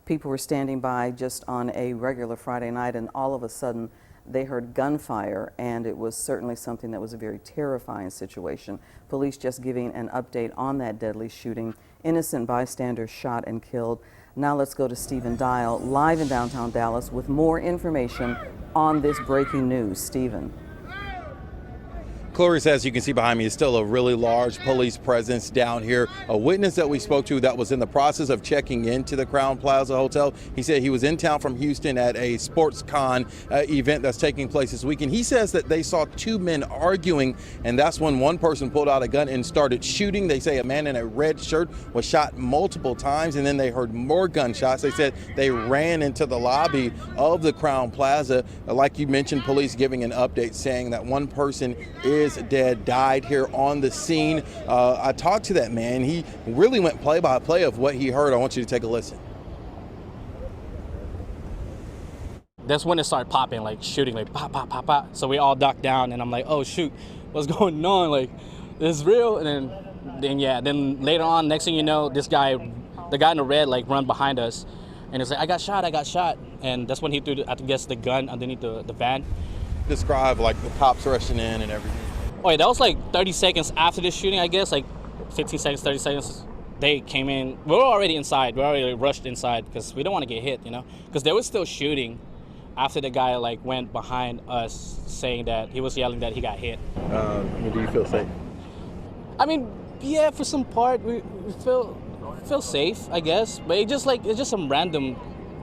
People were standing by just on a regular Friday night, and all of a sudden they heard gunfire, and it was certainly something that was a very terrifying situation. Police just giving an update on that deadly shooting. Innocent bystanders shot and killed. Now let's go to Stephen Dial, live in downtown Dallas, with more information on this breaking news. Stephen. Clarice, as you can see behind me, is still a really large police presence down here. A witness that we spoke to that was in the process of checking into the Crown Plaza Hotel, he said he was in town from Houston at a sports con event that's taking place this weekend. He says that they saw two men arguing, and that's when one person pulled out a gun and started shooting. They say a man in a red shirt was shot multiple times, and then they heard more gunshots. They said they ran into the lobby of the Crown Plaza. Like you mentioned, police giving an update saying that one person is dead, died here on the scene. I talked to that man. He really went play by play of what he heard. I want you to take a listen. That's when it started popping, like shooting, like pop, pop, pop, pop. So we all ducked down, and I'm like, oh shoot, what's going on? Like, this is real? And then later on, next thing you know, the guy in the red, like, run behind us, and it's like, I got shot. And that's when he threw, I guess, the gun underneath the van. Describe, like, the cops rushing in and everything. Oh yeah, that was like 30 seconds after the shooting, I guess, like 15 seconds, 30 seconds. They came in. We were already inside. We already rushed inside because we don't want to get hit, you know? Because they were still shooting after the guy, like, went behind us saying that he was yelling that he got hit. Do you feel safe? I mean, yeah, for some part, we feel safe, I guess. But it's just some random,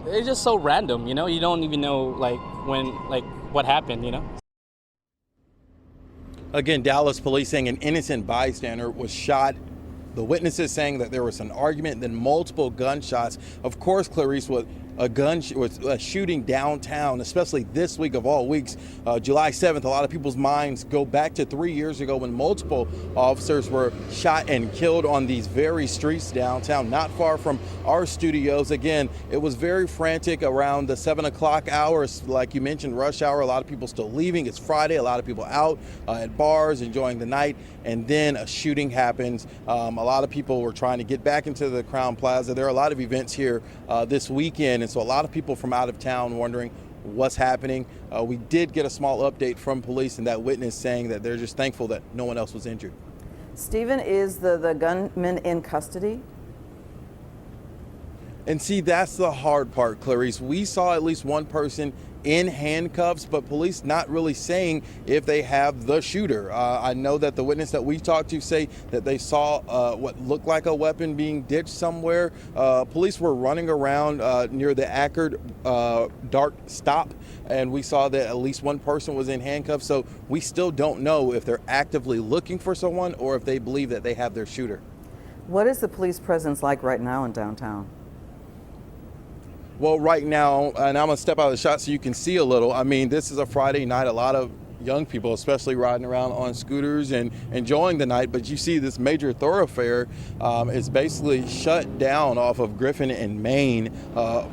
it's just so random, you know? You don't even know, like, when, like, what happened, you know? Again, Dallas police saying an innocent bystander was shot. The witnesses saying that there was an argument, then multiple gunshots. Of course, Clarice, was a shooting downtown, especially this week of all weeks, July 7th. A lot of people's minds go back to 3 years ago when multiple officers were shot and killed on these very streets downtown, not far from our studios. Again, it was very frantic around the 7 o'clock hours. Like you mentioned, rush hour. A lot of people still leaving. It's Friday. A lot of people out at bars enjoying the night. And then a shooting happens. A lot of people were trying to get back into the Crown Plaza. There are a lot of events here this weekend. And so a lot of people from out of town wondering what's happening. We did get a small update from police and that witness saying that they're just thankful that no one else was injured. Stephen, is the gunman in custody? And see, that's the hard part, Clarice. We saw at least one person in handcuffs, but police not really saying if they have the shooter. I know that the witness that we talked to say that they saw what looked like a weapon being ditched somewhere. Police were running around near the Ackerd Dart stop, and we saw that at least one person was in handcuffs. So we still don't know if they're actively looking for someone or if they believe that they have their shooter. What is the police presence like right now in downtown? Well, right now, and I'm going to step out of the shot so you can see a little. I mean, this is a Friday night. A lot of young people, especially riding around on scooters and enjoying the night. But you see this major thoroughfare is basically shut down off of Griffin and Main.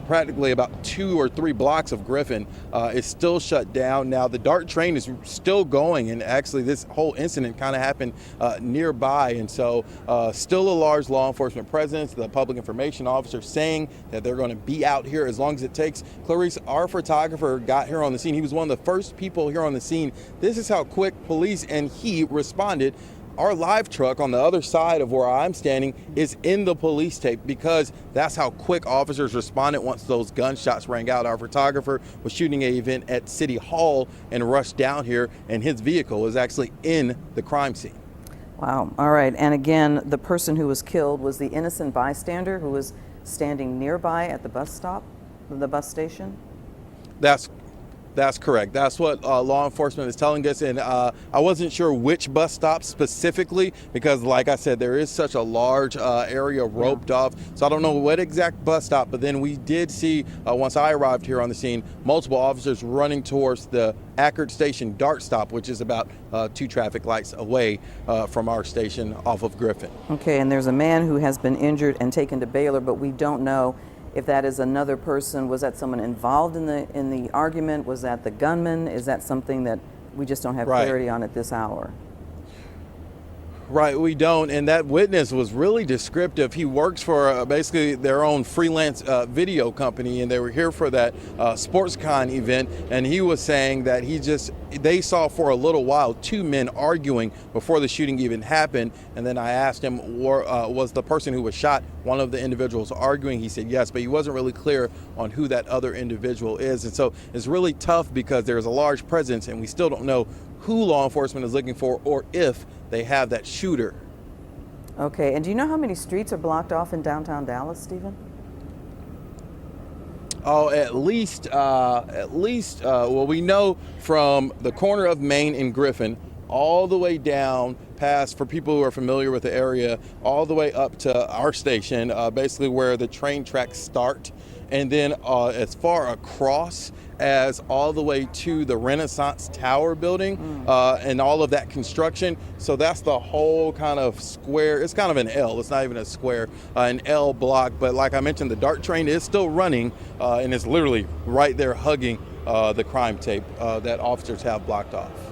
Practically about 2 or 3 blocks of Griffin is still shut down. Now, the DART train is still going, and actually this whole incident kind of happened nearby. And so still a large law enforcement presence. The public information officer saying that they're going to be out here as long as it takes. Clarice, our photographer, got here on the scene. He was one of the first people here on the scene. This is how quick police and he responded. Our live truck on the other side of where I'm standing is in the police tape because that's how quick officers responded once those gunshots rang out. Our photographer was shooting an event at City Hall and rushed down here, and his vehicle was actually in the crime scene. Wow. All right. And again, the person who was killed was the innocent bystander who was standing nearby at the bus stop, the bus station? That's correct. That's what law enforcement is telling us. And I wasn't sure which bus stop specifically because, like I said, there is such a large area roped off. So I don't know what exact bus stop, but then we did see, once I arrived here on the scene, multiple officers running towards the Ackerd Station DART stop, which is about 2 traffic lights away from our station off of Griffin. Okay, and there's a man who has been injured and taken to Baylor, but we don't know if that is another person. Was that someone involved in the argument? Was that the gunman? Is that something that we just don't have clarity on at this hour? Right, we don't. And that witness was really descriptive. He works for basically their own freelance video company, and they were here for that SportsCon event. And he was saying that they saw for a little while two men arguing before the shooting even happened. And then I asked him, was the person who was shot one of the individuals arguing? He said yes, but he wasn't really clear on who that other individual is. And so it's really tough because there's a large presence, and we still don't know who law enforcement is looking for or if they have that shooter. Okay, and do you know how many streets are blocked off in downtown Dallas, Stephen? Oh, at least, well, we know from the corner of Main and Griffin all the way down past, for people who are familiar with the area, all the way up to our station, basically where the train tracks start, and then as far across as all the way to the Renaissance Tower building and all of that construction. So that's the whole kind of square. It's kind of an L. It's not even a square, an L block. But like I mentioned, the DART train is still running and it's literally right there hugging the crime tape that officers have blocked off.